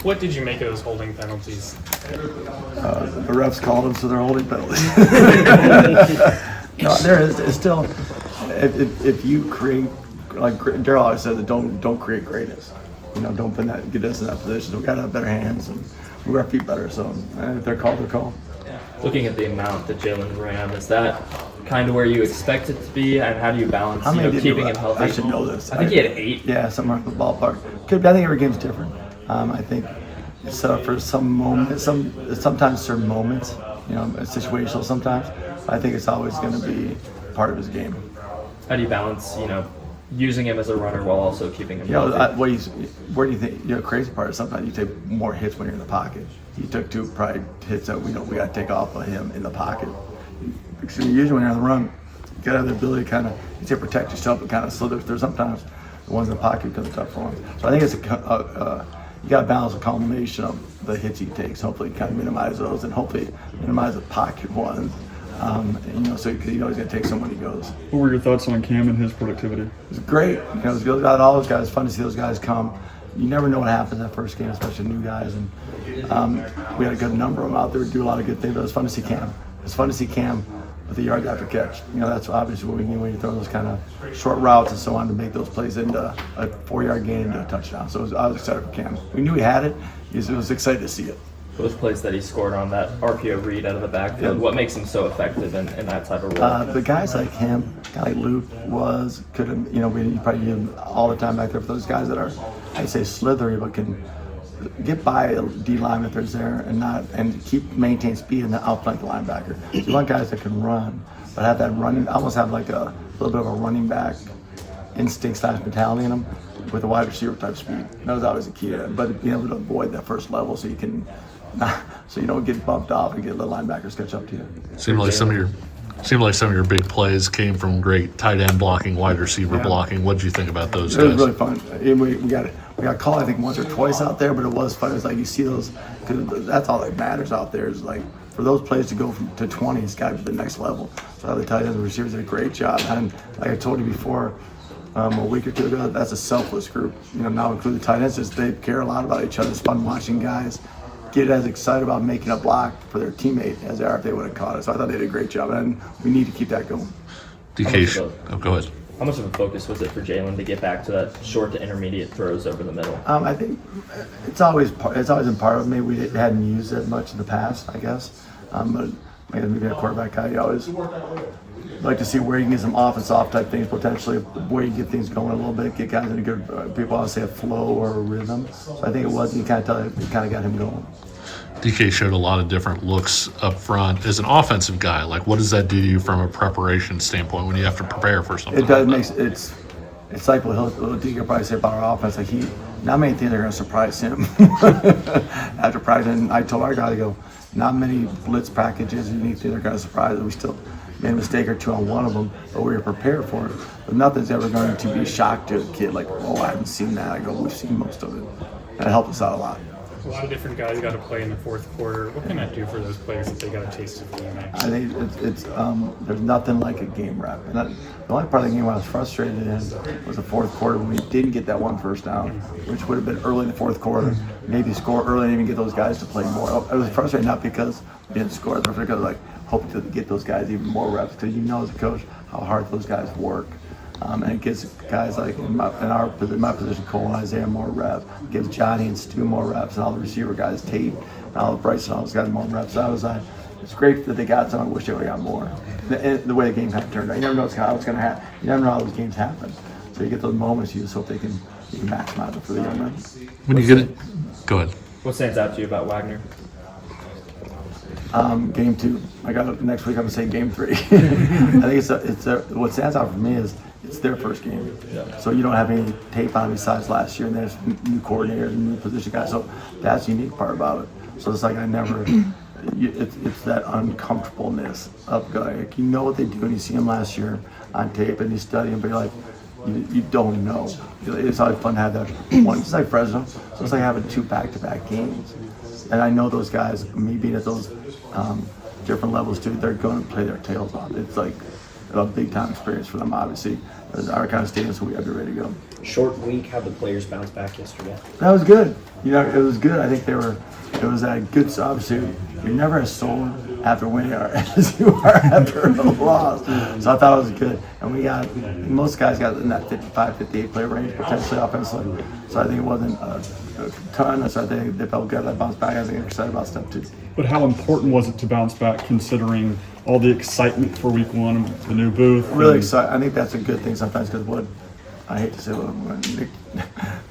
What did you make of those holding penalties? The refs called them, so they're holding penalties. No, there is it's still. If you create, like Daryl always said, that don't create greatness. Don't get us in that position. So we got to have better hands and move our feet better. So if they're called, they're called. Looking at the amount that Jalon ran, is that kind of where you expect it to be? And how do you balance keeping him healthy? I should know this. I think he had 8. Yeah, somewhere in the ballpark. I think every game's different. I think it's set up for some moments, sometimes certain moments. It's situational sometimes. I think it's always going to be part of his game. How do you balance, using him as a runner while also keeping him healthy? Where do you think? Crazy part is sometimes you take more hits when you're in the pocket. He took 2 probably hits that we got to take off of him in the pocket. Because usually when you're on the run, you got to have the ability to kind of protect yourself and kind of slither through. Sometimes the ones in the pocket become tough for him. So I think it's you got to balance a combination of the hits he takes. Hopefully, kind of minimize those, and hopefully minimize the pocket ones. So because he's going to take someone he goes. What were your thoughts on Cam and his productivity? It was great. It's good about all those guys. It's fun to see those guys come. You never know what happens in that first game, especially new guys. And we had a good number of them out there do a lot of good things. But it was fun to see Cam. It's fun to see Cam with the yard after catch. That's obviously what we need when you throw those kind of short routes and so on to make those plays into a 4-yard gain into a touchdown. So I was excited for Cam. We knew he had it. It was excited to see it. Those plays that he scored on that RPO read out of the backfield, what makes him so effective in that type of role? The guys like him, like Luke could have, we probably use him all the time back there for those guys that are, I'd say slithery, but can get by a D line if there's there and maintain speed and outflank the linebacker. So you want guys that can run, but have that running, almost have like a little bit of a running back instinct / mentality in them with a wide receiver type speed. That was always the key to it. But being able to avoid that first level so you don't get bumped off and get the linebackers catch up to you. Seemed like some of your big plays came from great tight end blocking, wide receiver blocking. What did you think about those guys? It was really fun. We got called I think once or twice out there, but it was fun. It's like you see those, because that's all that matters out there is like for those plays to go to 20, it's got to be the next level. So the tight ends and receivers did a great job. And like I told you before, a week or two ago, that's a selfless group. Now include the tight ends, they care a lot about each other. It's fun watching guys get as excited about making a block for their teammate as they are if they would have caught it. So I thought they did a great job, and we need to keep that going. DK, go ahead. How much of a focus was it for Jalon to get back to that short to intermediate throws over the middle? I think it's always been part of me. We hadn't used it much in the past, I guess. But maybe a quarterback guy, you always like to see where you can get some off type things potentially, where you get things going a little bit, get guys in a good, people always say a flow or a rhythm. So I think it was, you kind of got him going. DK showed a lot of different looks up front. As an offensive guy, like what does that do to you from a preparation standpoint when you have to prepare for something? It does it's like what DK will probably say about our offense. Like not many things are going to surprise him after practice. And I told our guy to go, not many blitz packages, unique things are going to surprise us. We still made a mistake or two on one of them, but we were prepared for it. But nothing's ever going to be a shock to a kid. Like, I haven't seen that. I go, we've seen most of it. And it helped us out a lot. A lot of different guys got to play in the fourth quarter. What can that do for those players if they got a taste of game action? I think it's there's nothing like a game rep. And the only part of the game I was frustrated in was the fourth quarter when we didn't get that one first down, which would have been early in the fourth quarter. Maybe score early and even get those guys to play more. I was frustrated not because we didn't score, but because hoping to get those guys even more reps, because as a coach how hard those guys work. And it gives guys like in my position, Cole and Isaiah more reps. It gives Johnny and Stu more reps, and all the receiver guys, Tate, and all the Bryce and all those guys more reps. So it's great that they got some. I wish they would have got more. The way the game kind of turned out, you never know how it's going to happen. You never know how those games happen. So you get those moments, you just hope you can maximize it for the young men. When you get it, go ahead. What stands out to you about Wagner? Game 2. I got it next week. I'm gonna say game 3. I think what stands out for me is it's their first game. Yeah. So you don't have any tape on besides last year, and there's new coordinators and new position guys. So that's the unique part about it. So it's like it's that uncomfortableness of like what they do, and you see them last year on tape, and you study them, but you're like, you don't know. It's always fun to have that one. It's like Fresno, so it's like having 2 back-to-back games. And I know those guys, me being at those different levels too, they're going to play their tails off. It's like a big time experience for them, obviously, It's our kind of stadium, so we got to be ready to go. Short week. How'd the players bounce back yesterday? That was good. You know, it was good. I think it was that good, obviously, you're never as sore after winning as you are after a loss. So I thought it was good. And most guys got in that 55, 58 play range, potentially offensively. So I think it wasn't a ton. So I think they felt good. I bounced back. I think they're excited about step 2. But how important was it to bounce back considering all the excitement for week 1, the new booth? Really excited. I think that's a good thing sometimes because what I hate to say what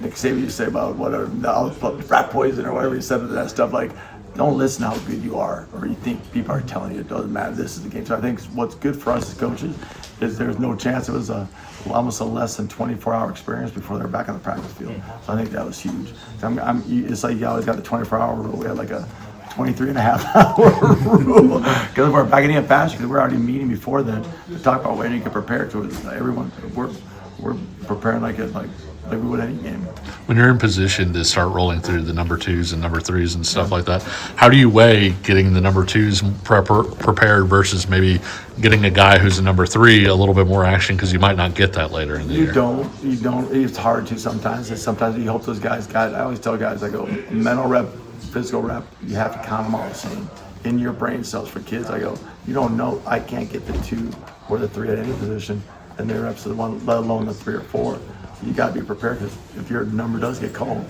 Nick Saban used to say about whatever, rat poison or whatever he said to that stuff, like, don't listen how good you are or you think people are telling you it doesn't matter. This is the game. So I think what's good for us as coaches is there's no chance. It was almost a less than 24-hour experience before they were back on the practice field. So I think that was huge. It's like you always got the 24-hour rule. We had like a 23.5-hour rule because we're back in fast because we're already meeting before then to talk about when you get prepared to it. Everyone, we're preparing like we would any game. When you're in position to start rolling through the number 2s and number 3s and stuff like that, how do you weigh getting the number 2s prepared versus maybe getting a guy who's a number 3 a little bit more action because you might not get that later in the year? You don't. It's hard to sometimes. Sometimes you hope those guys got. I always tell guys, I go, mental rep, physical rep, you have to count them all the same. In your brain cells for kids, I go, you don't know, I can't get the 2 or the 3 at any position, and their reps are the 1, let alone the 3 or 4. You got to be prepared because if your number does get called,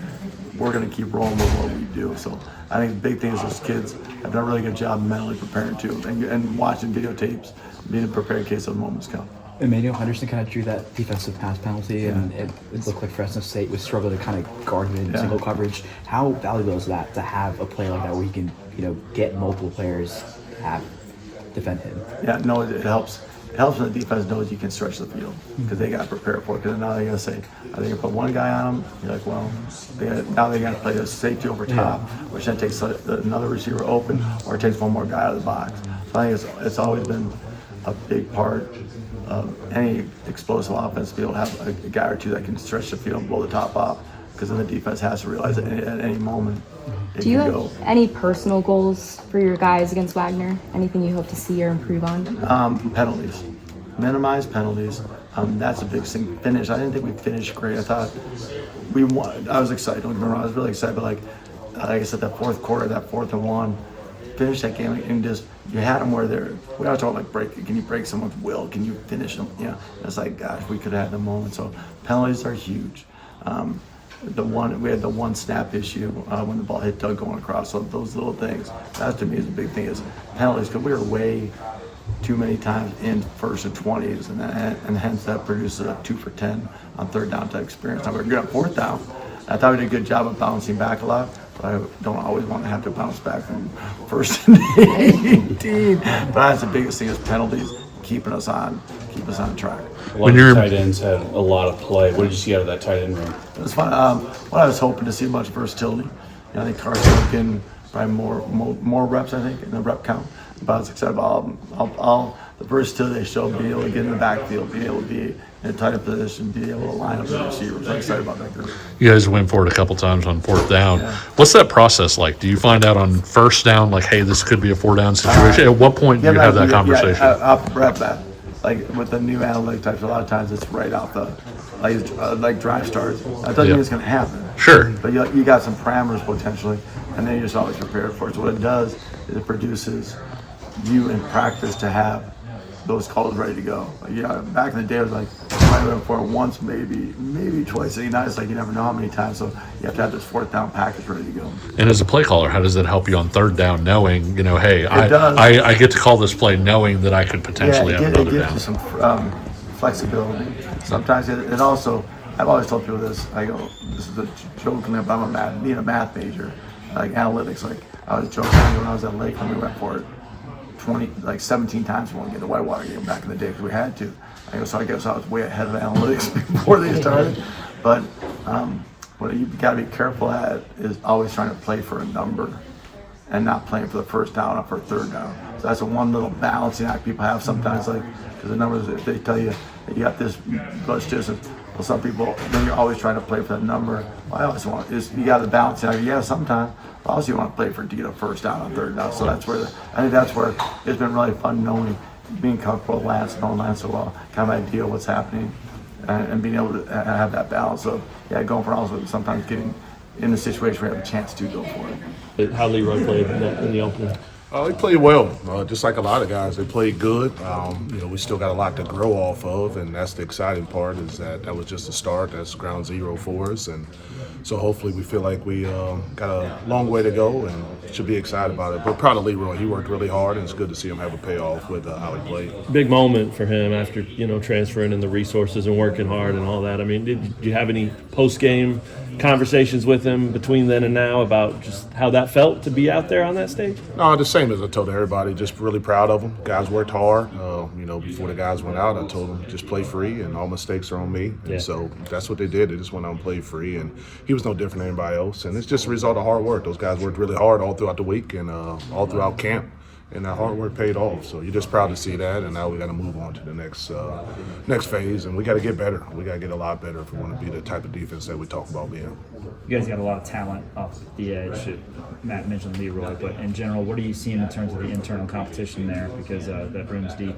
we're going to keep rolling with what we do. So I think the big thing is those kids have done a really good job mentally preparing too, and watching videotapes, being prepared in case those moments come. Emmanuel Henderson kind of drew that defensive pass penalty, and it looked like Fresno State was struggling to kind of guard him in single coverage. How valuable is that to have a player like that where you can, get multiple players defend him? Yeah, no, it helps. It helps when the defense knows you can stretch the field because they got to prepare for it. Because now they're going to say, I think if put one guy on them, you're like, well, now they got to play a safety over top, which then takes another receiver open or it takes one more guy out of the box. So I think it's always been a big part of any explosive offense to be able to have a guy or 2 that can stretch the field and blow the top off, because then the defense has to realize that at any moment it Do you can have go. any personal goals for your guys against Wagner? Anything you hope to see or improve on? Penalties. Minimize penalties. That's a big thing. Finish. I didn't think we finished great. I thought we won. I was excited. Don't get me wrong. I was really excited. But like I said, that fourth quarter, that 4th and 1, finish that game and just you had them where they're. We always talk like break. Can you break someone's will? Can you finish them? You know. It's like gosh, we could have had the moment. So penalties are huge. We had the one snap issue when the ball hit Doug going across. So those little things. That to me is a big thing. Is penalties because we were way too many times in 1st and 20s, and hence that produces a 2 for 10 on 3rd down type experience. Now we're good on 4th down. I thought we did a good job of bouncing back a lot, but I don't always want to have to bounce back from 1st and 18. But that's the biggest thing is penalties, keep us on track. A lot of the tight ends had a lot of play. What did you see out of that tight end room? It was fun. What I was hoping to see much versatility. I think Carson getting probably more reps, I think, in the rep count. But I was excited about all the versatility they showed, being able to get in the backfield, being able to be in a tighter position, being able to line up the receivers. I'm excited about that group. You guys went for it a couple times on 4th down. Yeah. What's that process like? Do you find out on 1st down, like, hey, this could be a 4-down situation? At what point do you have that conversation? Yeah, I'll rep that. Like with the new analytic types, a lot of times it's right off the like drive starts. That doesn't mean it's going to happen. Sure. But you got some parameters potentially, and then you're just always prepared for it. So what it does is it produces you in practice to have those calls ready to go. Like, back in the day, it was like I went for it once, maybe twice. And now it's like you never know how many times. So you have to have this 4th down package ready to go. And as a play caller, how does that help you on 3rd down, knowing, hey, I get to call this play knowing that I could potentially have another down? It gives you some flexibility. Sometimes it also, I've always told people this, I go, this is a joke, but I'm being a math major, like analytics, like I was joking when I was at Lakeland, we went for it 17 times we want to get the Whitewater game back in the day because we had to. So I guess I was way ahead of analytics before they started. But what you got to be careful at is always trying to play for a number and not playing for the 1st down or for 3rd down. So that's the one little balancing act people have sometimes, like because the numbers, if they tell you that you got this much distance, well, some people, then you're always trying to play for that number. Well, I always want is you got to balance out. Yeah, sometimes. But also, you want to play for to get a 1st down on 3rd down. So that's where I think that's where it's been really fun knowing, being comfortable with Lance, knowing Lance so well, kind of idea what's happening and being able to have that balance of going for also sometimes getting in a situation where you have a chance to go for it. How Leroy played in the opener. He played well, just like a lot of guys. They played good. We still got a lot to grow off of, and that's the exciting part. Is that was just a start. That's ground zero for us, and so hopefully we feel like we got a long way to go and should be excited about it. But proud of Leroy. He worked really hard, and it's good to see him have a payoff with how he played. Big moment for him after transferring in the resources and working hard and all that. I mean, did you have any post-game conversations with him between then and now about just how that felt to be out there on that stage? No, the same as I told everybody. Just really proud of them. Guys worked hard. Before the guys went out, I told them just play free, and all mistakes are on me. Yeah. And so that's what they did. They just went out and played free, and he was no different than anybody else. And it's just a result of hard work. Those guys worked really hard all throughout the week and all throughout camp. And that hard work paid off. So you're just proud to see that, and now we got to move on to the next phase, and we got to get better. We got to get a lot better if we want to be the type of defense that we talk about being. You guys got a lot of talent off the edge. Matt mentioned Leroy, but in general, what are you seeing in terms of the internal competition there? Because that room's deep.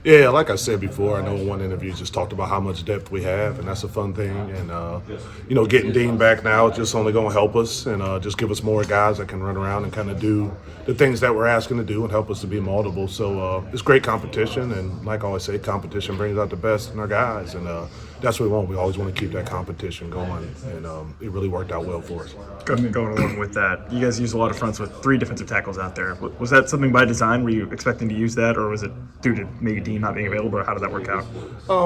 Yeah, like I said before, I know in one interview just talked about how much depth we have, and that's a fun thing. And, getting Dean back now is just only going to help us and just give us more guys that can run around and kind of do the things that we're asking to do and help us to be multiple. So it's great competition, and like I always say, competition brings out the best in our guys, and that's what we want. We always want to keep that competition going, and it really worked out well for us. Going along with that, you guys use a lot of fronts with 3 defensive tackles out there. Was that something by design? Were you expecting to use that, or was it due to maybe Dean not being available, or how did that work out?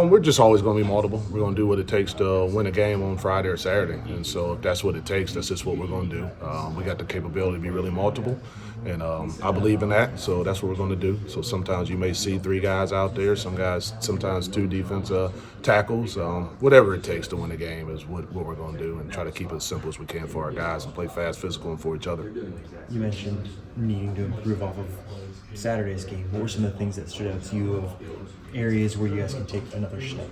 We're just always going to be multiple. We're going to do what it takes to win a game on Friday or Saturday, and so if that's what it takes, that's just what we're going to do. We got the capability to be really multiple, and I believe in that, so that's what we're going to do. So sometimes you may see 3 guys out there, sometimes 2 defensive tackles. Whatever it takes to win a game is what we're going to do, and try to keep it as simple as we can for our guys and play fast, physical, and for each other. You mentioned needing to improve off of Saturday's game. What were some of the things that stood out to you of areas where you guys can take another step?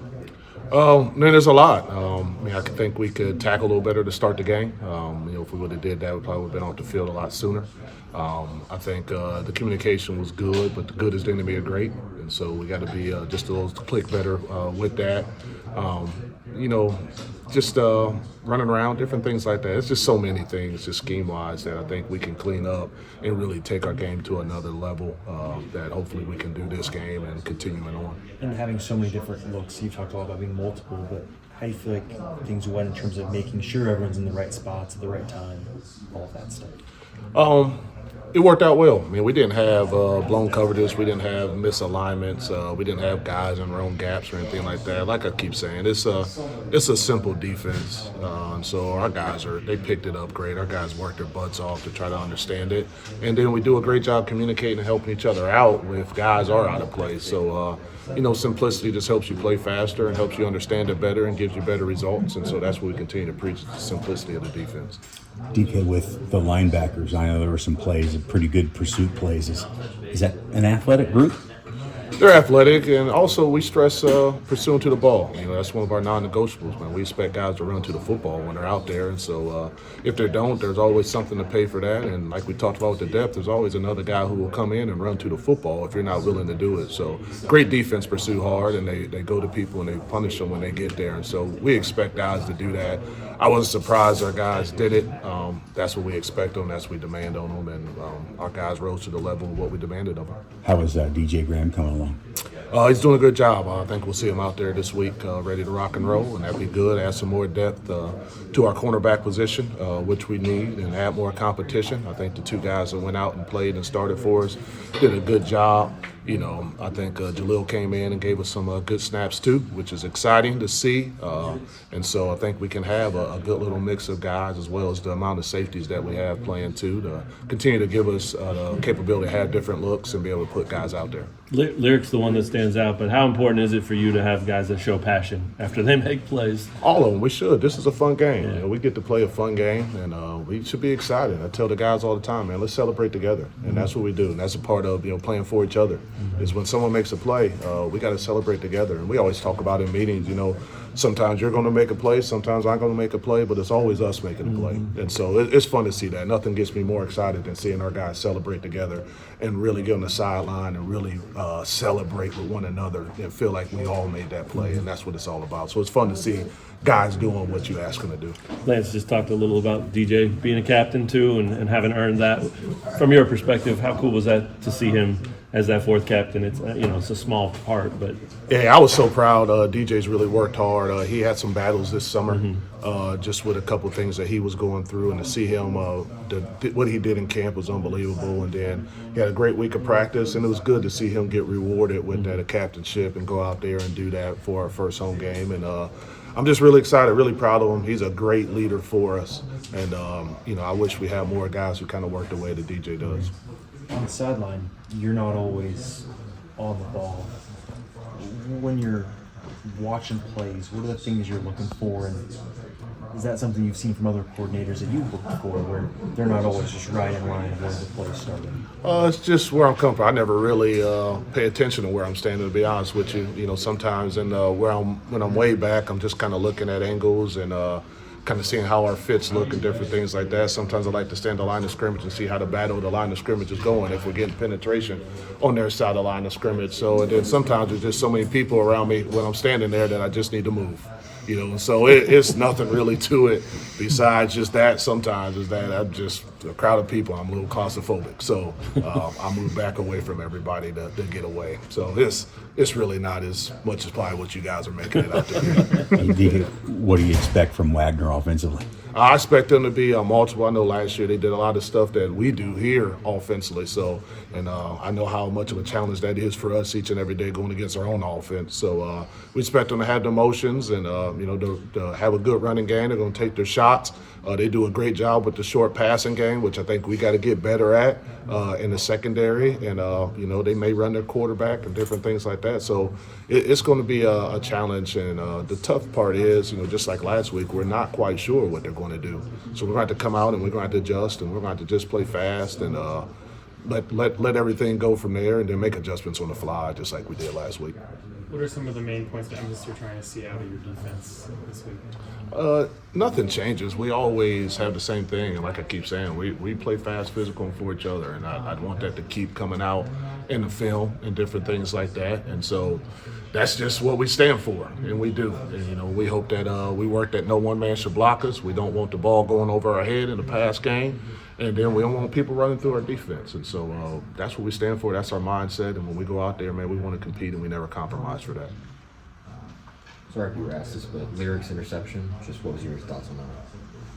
There's a lot. I think we could tackle a little better to start the game. If we would have did that, we probably would have been off the field a lot sooner. I think the communication was good, but the good is the enemy of great, and so we got to be just a little click better with that. Just running around, different things like that. It's just so many things, just scheme-wise, that I think we can clean up and really take our game to another level that hopefully we can do this game and continuing on. And having so many different looks, you talked a lot about being multiple, but how do you feel like things went in terms of making sure everyone's in the right spots at the right time, all of that stuff? It worked out well. We didn't have blown coverages. We didn't have misalignments. We didn't have guys in their own gaps or anything like that. Like I keep saying, it's a simple defense. And so our guys they picked it up great. Our guys worked their butts off to try to understand it. And then we do a great job communicating and helping each other out if guys are out of place. So, simplicity just helps you play faster and helps you understand it better and gives you better results. And so that's what we continue to preach, the simplicity of the defense. DK, with the linebackers, I know there were some plays, pretty good pursuit plays. Is that an athletic group? They're athletic, and also we stress pursuing to the ball. That's one of our non-negotiables, man. We expect guys to run to the football when they're out there, and so if they don't, there's always something to pay for that. And like we talked about with the depth, there's always another guy who will come in and run to the football if you're not willing to do it. So great defense, pursue hard, and they go to people and they punish them when they get there. And so we expect guys to do that. I wasn't surprised our guys did it. That's what we expect them. That's what we demand on them, and our guys rose to the level of what we demanded of them. How is DJ Graham coming along? He's doing a good job. I think we'll see him out there this week ready to rock and roll, and that'd be good. Add some more depth to our cornerback position, which we need, and add more competition. I think the 2 guys that went out and played and started for us did a good job. I think Jalil came in and gave us some good snaps too, which is exciting to see. And so I think we can have a good little mix of guys, as well as the amount of safeties that we have playing too, to continue to give us the capability to have different looks and be able to put guys out there. Lyrik's the one that stands out, but how important is it for you to have guys that show passion after they make plays? All of them. We should. This is a fun game. Yeah. We get to play a fun game, and we should be excited. I tell the guys all the time, man, let's celebrate together, and that's what we do. And that's a part of playing for each other. Is when someone makes a play, we got to celebrate together. And we always talk about in meetings, sometimes you're going to make a play, sometimes I'm going to make a play, but it's always us making a play. And so it's fun to see that. Nothing gets me more excited than seeing our guys celebrate together and really get on the sideline and really celebrate with one another and feel like we all made that play, and that's what it's all about. So it's fun to see guys doing what you ask them to do. Lance just talked a little about DJ being a captain too, and having earned that. From your perspective, how cool was that to see him as that fourth captain? It's it's a small part, but yeah, I was so proud. DJ's really worked hard. He had some battles this summer, just with a couple of things that he was going through, and to see him, what he did in camp was unbelievable. And then he had a great week of practice, and it was good to see him get rewarded with that captainship and go out there and do that for our first home game. And I'm just really excited, really proud of him. He's a great leader for us, and I wish we had more guys who kind of work the way that DJ does. On the sideline, you're not always on the ball. When you're watching plays, what are the things you're looking for, and is that something you've seen from other coordinators that you've looked for, where they're not always just right in line where the play started? It's just where I'm coming from. I never really pay attention to where I'm standing, to be honest with you. Sometimes when I'm way back, I'm just kind of looking at angles and kind of seeing how our fits look and different things like that. Sometimes I like to stand the line of scrimmage and see how the battle of the line of scrimmage is going, if we're getting penetration on their side of the line of scrimmage. So, and then sometimes there's just so many people around me when I'm standing there that I just need to move. And so it's nothing really to it besides just that. Sometimes is that I'm just a crowd of people. I'm a little claustrophobic, so I move back away from everybody to get away. So it's really not as much as probably what you guys are making it out to be. What do you expect from Wagner offensively? I expect them to be multiple. I know last year they did a lot of stuff that we do here offensively. So, and I know how much of a challenge that is for us each and every day going against our own offense. So we expect them to have the motions and to have a good running game. They're going to take their shots. They do a great job with the short passing game, which I think we got to get better at in the secondary. And they may run their quarterback and different things like that. So it's going to be a challenge. And the tough part is, just like last week, we're not quite sure what they're going to do. So we're going to have to come out and we're going to have to adjust and we're going to have to just play fast and let everything go from there and then make adjustments on the fly, just like we did last week. What are some of the main points of emphasis you're trying to see out of your defense this week? Nothing changes. We always have the same thing, and like I keep saying, we play fast, physical, and for each other, and I'd want that to keep coming out in the film and different things like that. And so that's just what we stand for, and we do. And we hope that we work that no one man should block us. We don't want the ball going over our head in the pass game. And then we don't want people running through our defense. And so that's what we stand for. That's our mindset. And when we go out there, man, we want to compete and we never compromise for that. Sorry if you were asked this, but Lyrik's interception, just what was your thoughts on that?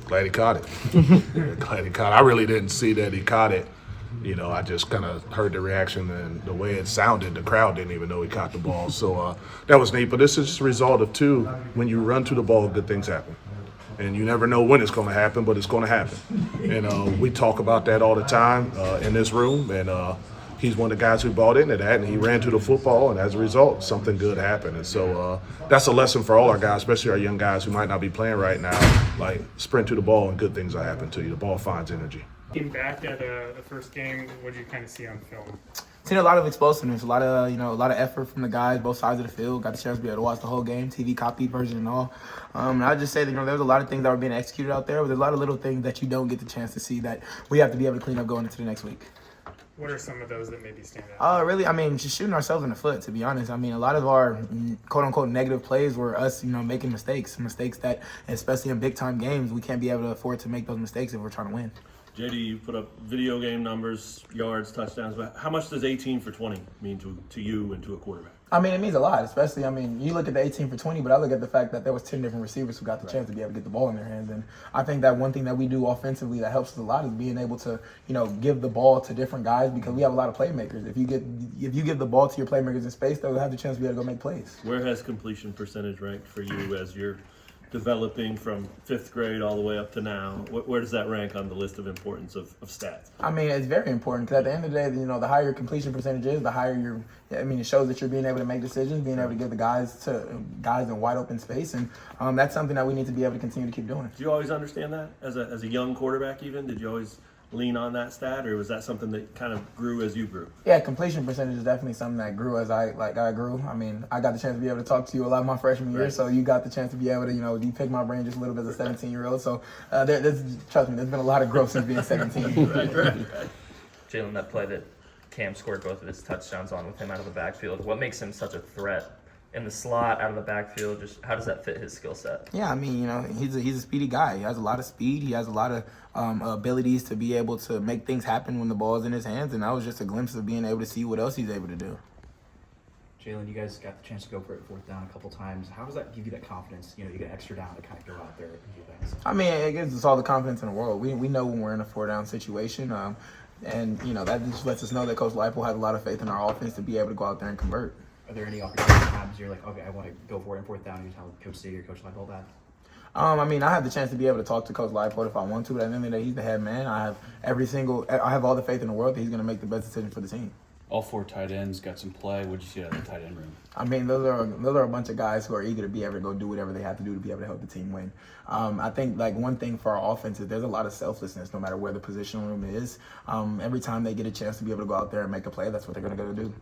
Glad he caught it. Glad he caught it. I really didn't see that he caught it. I just kind of heard the reaction and the way it sounded. The crowd didn't even know he caught the ball. So that was neat. But this is just a result of when you run to the ball, good things happen. And you never know when it's going to happen, but it's going to happen. And we talk about that all the time in this room. And he's one of the guys who bought into that, and he ran to the football, and as a result, something good happened. And so that's a lesson for all our guys, especially our young guys who might not be playing right now. Like, sprint to the ball, and good things will happen to you. The ball finds energy. Looking back at the first game, what did you kind of see on film? Seen a lot of explosiveness, a lot of effort from the guys, both sides of the field. Got the chance to be able to watch the whole game, TV copy version and all. And I'd just say that there was a lot of things that were being executed out there, but there's a lot of little things that you don't get the chance to see that we have to be able to clean up going into the next week. What are some of those that maybe stand out? Really, just shooting ourselves in the foot, to be honest. A lot of our quote-unquote negative plays were us, making mistakes that, especially in big-time games, we can't be able to afford to make those mistakes if we're trying to win. JD, you put up video game numbers, yards, touchdowns, but how much does 18 for 20 mean to you and to a quarterback? It means a lot, especially, you look at the 18 for 20, but I look at the fact that there was 10 different receivers who got the chance to be able to get the ball in their hands. And I think that one thing that we do offensively that helps us a lot is being able to, give the ball to different guys because we have a lot of playmakers. If you give the ball to your playmakers in space, they'll have the chance to be able to go make plays. Where has completion percentage ranked for you as you're developing from 5th grade all the way up to now? Where does that rank on the list of importance of stats? It's very important because at the end of the day, the higher your completion percentage is, the higher it shows that you're being able to make decisions, being able to give the guys in wide open space, and that's something that we need to be able to continue to keep doing. Did you always understand that as a young quarterback? Even did you always lean on that stat, or was that something that kind of grew as you grew? Yeah, completion percentage is definitely something that grew as I grew. I mean, I got the chance to be able to talk to you a lot my freshman year, so you got the chance to be able to, you pick my brain just a little bit as a 17-year-old. So trust me, there's been a lot of growth since being 17. Jalon, that play that Cam scored both of his touchdowns on with him out of the backfield, what makes him such a threat in the slot, out of the backfield? Just how does that fit his skill set? Yeah, I mean, he's a speedy guy. He has a lot of speed. He has a lot of abilities to be able to make things happen when the ball's in his hands, and that was just a glimpse of being able to see what else he's able to do. Jalon, you guys got the chance to go for it fourth down a couple times. How does that give you that confidence? You get extra down to kind of go out there and do things. I mean, it gives us all the confidence in the world. We know when we're in a 4-down situation, and that just lets us know that Coach Leipold has a lot of faith in our offense to be able to go out there and convert. Are there any opportunity times you're like, okay, I want to go for it in fourth down, and you tell Coach C or Coach Leipold that? I mean, I have the chance to be able to talk to Coach Leipold if I want to, but at the end of the day, he's the head man. I have all the faith in the world that he's going to make the best decision for the team. All 4 tight ends got some play. What'd you see out of the tight end room? I mean, those are a bunch of guys who are eager to be able to go do whatever they have to do to be able to help the team win. I think one thing for our offense is there's a lot of selflessness no matter where the position room is. Every time they get a chance to be able to go out there and make a play, that's what they're going to go do.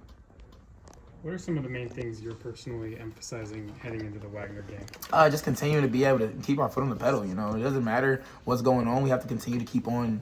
What are some of the main things you're personally emphasizing heading into the Wagner game? Just continuing to be able to keep our foot on the pedal. It doesn't matter what's going on. We have to continue to keep on,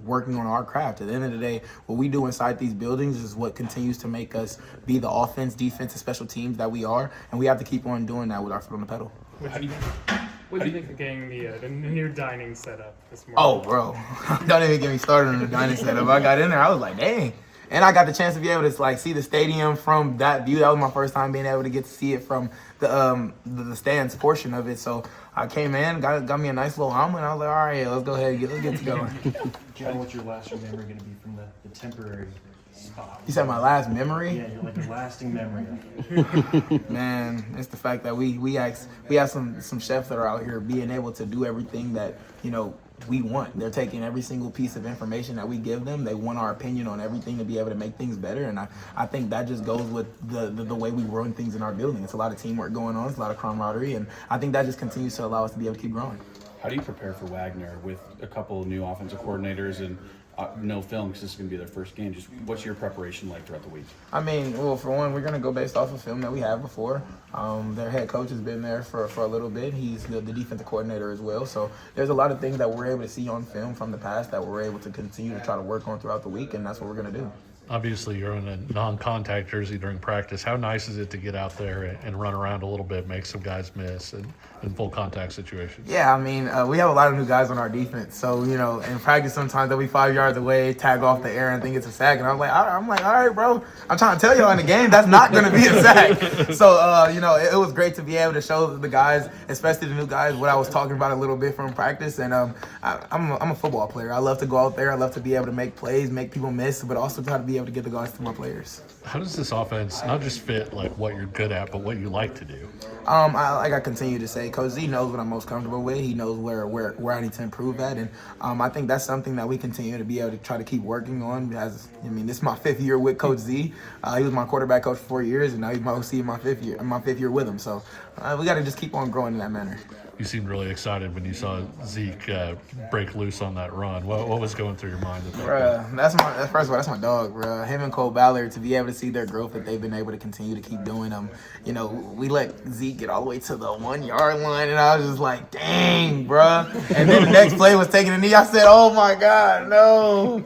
working on our craft. At the end of the day, what we do inside these buildings is what continues to make us be the offense, defense, and special teams that we are. And we have to keep on doing that with our foot on the pedal. What do you think of getting the new dining setup this morning? Oh, bro. Don't even get me started on the dining setup. I got in there, I was like, dang. And I got the chance to be able to see the stadium from that view. That was my first time being able to get to see it from the stands portion of it. So I came in, got me a nice little omelet, and I was like, all right, let's go ahead and let's get to going. John, what's your last memory going to be from the temporary spot? You said my last memory? Yeah, your lasting memory. Man, it's the fact that we have some chefs that are out here being able to do everything that we want. They're taking every single piece of information that we give them. They want our opinion on everything to be able to make things better. And I think that just goes with the way we run things in our building. It's a lot of teamwork going on. It's a lot of camaraderie. And I think that just continues to allow us to be able to keep growing. How do you prepare for Wagner with a couple of new offensive coordinators and no film because this is going to be their first game? Just what's your preparation like throughout the week? I mean, well, for one, we're going to go based off of film that we have before. Their head coach has been there for a little bit. He's the defensive coordinator as well. So there's a lot of things that we're able to see on film from the past that we're able to continue to try to work on throughout the week, and that's what we're going to do. Obviously, you're in a non-contact jersey during practice. How nice is it to get out there and run around a little bit, make some guys miss in full contact situations? Yeah, I mean, we have a lot of new guys on our defense. So, in practice sometimes they'll be 5 yards away, tag off the air and think it's a sack. And I'm like, all right, bro. I'm trying to tell y'all in the game, that's not going to be a sack. So, it was great to be able to show the guys, especially the new guys, what I was talking about a little bit from practice. And I'm a football player. I love to go out there. I love to be able to make plays, make people miss, but also try to be able to get the guys to my players. How does this offense not just fit what you're good at, but what you like to do? I continue to say, Coach Z knows what I'm most comfortable with. He knows where I need to improve at, and I think that's something that we continue to be able to try to keep working on. This is my 5th year with Coach Z. He was my quarterback coach for 4 years, and now he's my OC in my 5th year with him. So we got to just keep on growing in that manner. You seemed really excited when you saw Zeke break loose on that run. What was going through your mind? That's my dog, bro. Him and Cole Ballard, to be able to see their growth that they've been able to continue to keep doing. We let Zeke get all the way to the 1 yard line, and I was just like, dang, bro. And then the next play was taking a knee. I said, oh my God, no.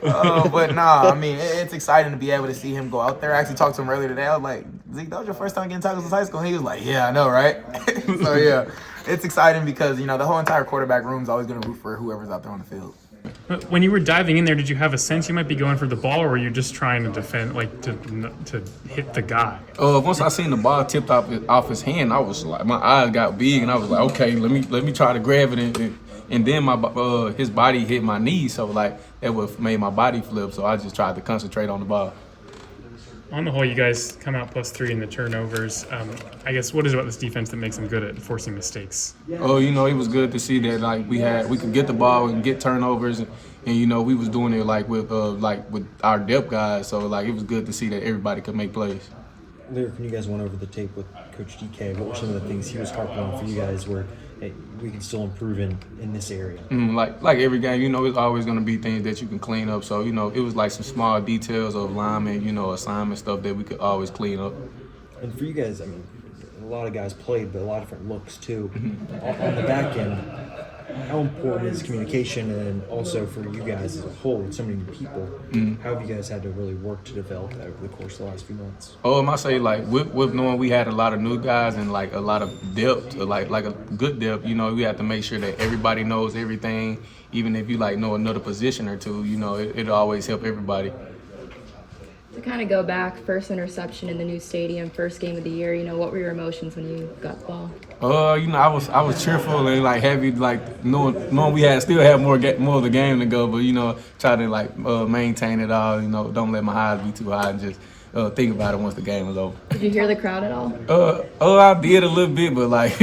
But nah, I mean, it's exciting to be able to see him go out there. I actually talked to him earlier today. I was like, Zeke, that was your first time getting tackles in high school? And he was like, yeah, I know, right? So yeah, it's exciting because, the whole entire quarterback room is always going to root for whoever's out there on the field. But when you were diving in there, did you have a sense you might be going for the ball, or were you just trying to defend, to hit the guy? Once I seen the ball tipped off his hand, I was like, my eyes got big, and I was like, okay, let me try to grab it, and then his body hit my knee, so that would made my body flip. So I just tried to concentrate on the ball. On the whole, you guys come out +3 in the turnovers. I guess what is it about this defense that makes them good at forcing mistakes? It was good to see that we could get the ball and get turnovers, and we was doing it with our depth guys. So it was good to see that everybody could make plays. Lyrik, when you guys went over the tape with Coach DK, what were some of the things he was harping on for you guys where, hey, we can still improve in this area? Like every game, you know, it's always going to be things that you can clean up. So, you know, it was like some small details of linemen, you know, assignment stuff that we could always clean up. And for you guys, I mean, a lot of guys played, but a lot of different looks too. On the back end, how important is communication, and also for you guys as a whole, with so many new people, how have you guys had to really work to develop that over the course of the last few months? I say, like, with knowing we had a lot of new guys and, like, a lot of depth, like a good depth, you know, we have to make sure that everybody knows everything. Even if you, like, know another position or two, you know, it'll always help everybody. To kind of go back, first interception in the new stadium, first game of the year, you know, what were your emotions when you got the ball? You know, I was cheerful and like happy, like knowing we still have more of the game to go, but you know, try to like maintain it all. You know, don't let my eyes be too high and just think about it once the game is over. Did you hear the crowd at all? I did a little bit, but like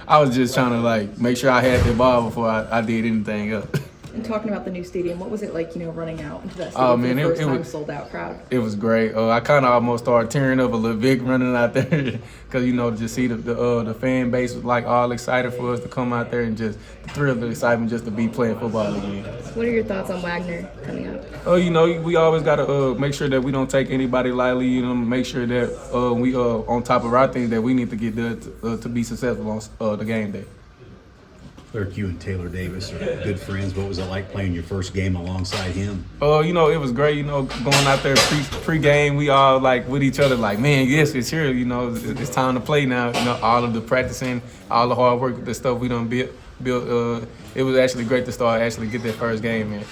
I was just trying to like make sure I had the ball before I did anything else. And talking about the new stadium, what was it like, you know, running out into that Oh, stadium man, for the first it time was- sold out crowd? It was great. I kind of almost started tearing up a little bit running out there because, you know, just see the fan base was like all excited for us to come out there and just the thrill of the excitement just to be playing football again. What are your thoughts on Wagner coming up? You know, we always got to make sure that we don't take anybody lightly, you know, make sure that we on top of our things that we need to get done to be successful on the game day. Lyrik, you and Taylor Davis are good friends. What was it like playing your first game alongside him? You know, it was great, you know, going out there pre-game, we all like with each other like, man, yes, it's here, you know, it's time to play now. You know, all of the practicing, all the hard work, the stuff we done built, it was actually great to get that first game, man.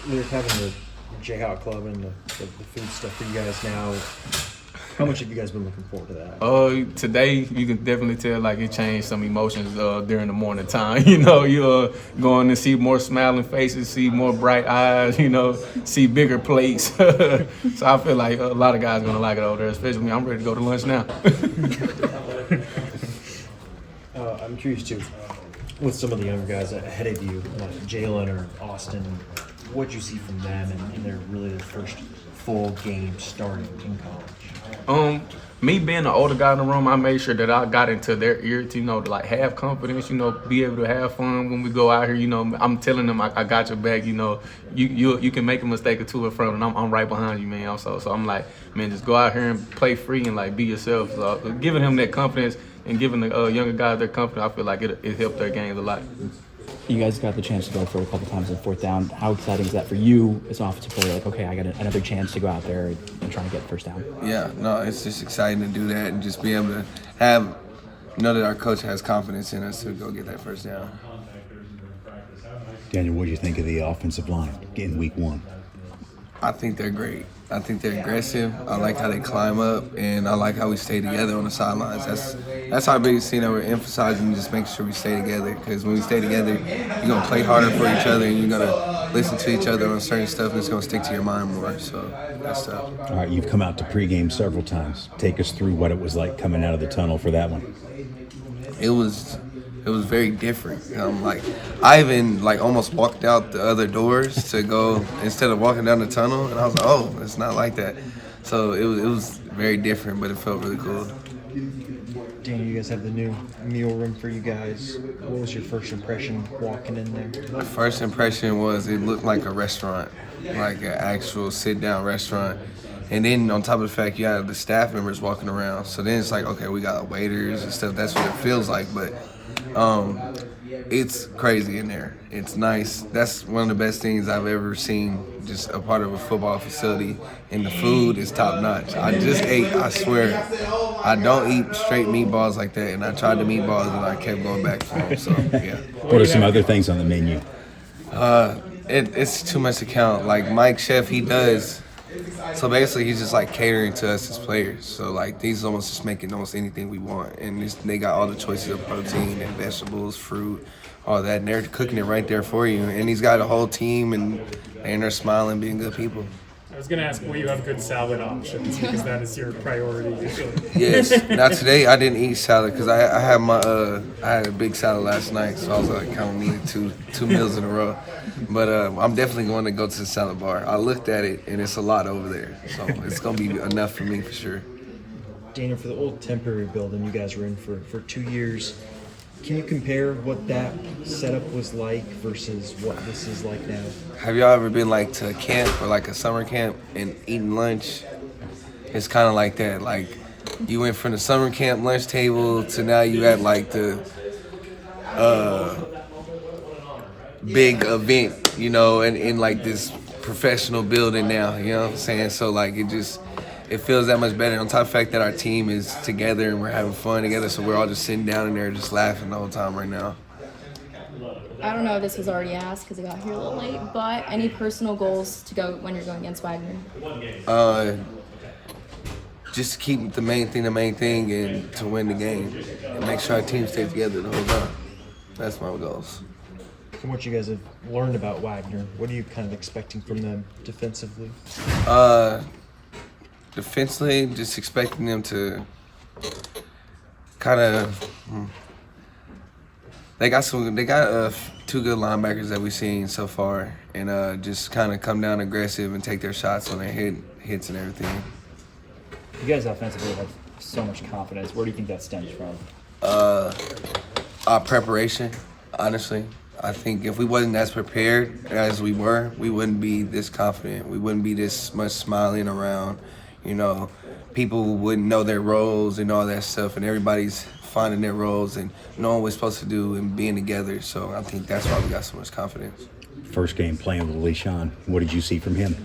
Lyrik, having the Jayhawk club and the food stuff for you guys now, how much have you guys been looking forward to that? Today you can definitely tell like it changed some emotions during the morning time. You know, you going to see more smiling faces, see more bright eyes, you know, see bigger plates. So I feel like a lot of guys are gonna like it over there, especially me. I'm ready to go to lunch now. I'm curious too, with some of the younger guys ahead of you, like Jalon or Austin, what you see from them and their really their first full game starting in college? Me being the older guy in the room, I made sure that I got into their ear to, you know, to like have confidence, you know, be able to have fun when we go out here. You know, I'm telling them I got your back. You know, you can make a mistake or two in front, and I'm right behind you, man. Also, so I'm like, man, just go out here and play free and like be yourself. So giving him that confidence and giving the younger guys their confidence, I feel like it helped their games a lot. You guys got the chance to go for a couple times on fourth down. How exciting is that for you as an offensive player? Like, okay, I got another chance to go out there and try to get first down. Yeah, no, it's just exciting to do that and just be able to know that our coach has confidence in us to go get that first down. Daniel, what do you think of the offensive line in week one? I think they're great. I think they're aggressive. I like how they climb up, and I like how we stay together on the sidelines. That's our biggest thing that we're emphasizing, just making sure we stay together. Because when we stay together, you're going to play harder for each other, and you're going to listen to each other on certain stuff, and it's going to stick to your mind more. So that's tough. All right, you've come out to pregame several times. Take us through what it was like coming out of the tunnel for that one. It was very different. I even like almost walked out the other doors to go instead of walking down the tunnel, and I was like, oh, it's not like that. So it was very different, but it felt really cool. Daniel, you guys have the new meal room for you guys. What was your first impression walking in there? My first impression was it looked like a restaurant, like an actual sit-down restaurant. And then on top of the fact you had the staff members walking around, so then it's like, okay, we got waiters and stuff. That's what it feels like, but it's crazy in there. It's nice. That's one of the best things I've ever seen, just a part of a football facility. And the food is top notch. I just ate, I swear, I don't eat straight meatballs like that. And I tried the meatballs and I kept going back for them. So, yeah. What are some other things on the menu? It's too much to count. Like Mike Chef, he does. So basically, he's just like catering to us as players. So like he's almost just making almost anything we want, and they got all the choices of protein and vegetables, fruit, all that, and they're cooking it right there for you. And he's got a whole team, and they're smiling, being good people. I was going to ask, will you have good salad options, because that is your priority usually. Yes. Now today I didn't eat salad because I had I had a big salad last night, so I was like kind of needed two meals in a row. But I'm definitely going to go to the salad bar. I looked at it and it's a lot over there, so it's going to be enough for me for sure. Daniel, for the old temporary building you guys were in for 2 years, Can you compare what that setup was like versus what this is like now? Have y'all ever been like to a camp or like a summer camp and eating lunch? It's kind of like that. Like you went from the summer camp lunch table to now you at like the big event, you know, and in like this professional building now, you know what I'm saying? So like it feels that much better. On top of the fact that our team is together and we're having fun together, so we're all just sitting down in there just laughing the whole time right now. I don't know if this was already asked because I got here a little late, but any personal goals to go when you're going against Wagner? Just to keep the main thing, and to win the game. And make sure our team stays together the whole time. That's my goals. From what you guys have learned about Wagner, what are you kind of expecting from them defensively? Defensively, just expecting them to kind of. They got two good linebackers that we've seen so far, and just kind of come down aggressive and take their shots on their hits and everything. You guys offensively have so much confidence. Where do you think that stems from? Our preparation, honestly. I think if we wasn't as prepared as we were, we wouldn't be this confident. We wouldn't be this much smiling around. You know, people wouldn't know their roles and all that stuff, and everybody's finding their roles and knowing what we're supposed to do and being together. So I think that's why we got so much confidence. First game playing with Lishan, what did you see from him?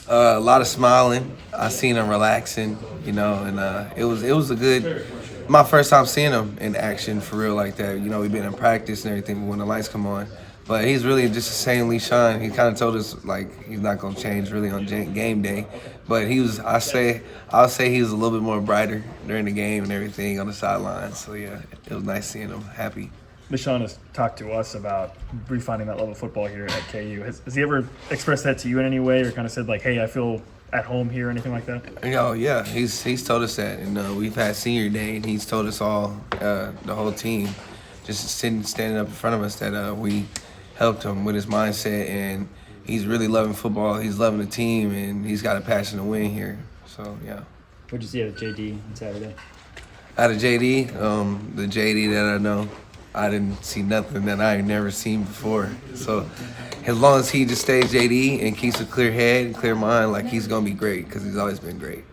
A lot of smiling. I seen him relaxing, you know, and it was a good. My first time seeing him in action for real like that. You know, we've been in practice and everything when the lights come on. But he's really just the same Lishan. He kind of told us like he's not gonna change really on game day. But I'll say he was a little bit more brighter during the game and everything on the sidelines. So yeah, it was nice seeing him happy. Lishan has talked to us about refinding that level of football here at KU. Has he ever expressed that to you in any way, or kind of said like, "Hey, I feel at home here," or anything like that? Oh yeah, he's told us that, and we've had senior day, and he's told us all, the whole team, just standing up in front of us, that we helped him with his mindset, and he's really loving football. He's loving the team, and he's got a passion to win here. So yeah. What'd you see out of JD on Saturday? Out of JD, the JD that I know, I didn't see nothing that I had never seen before. So as long as he just stays JD and keeps a clear head and clear mind, like he's gonna be great because he's always been great.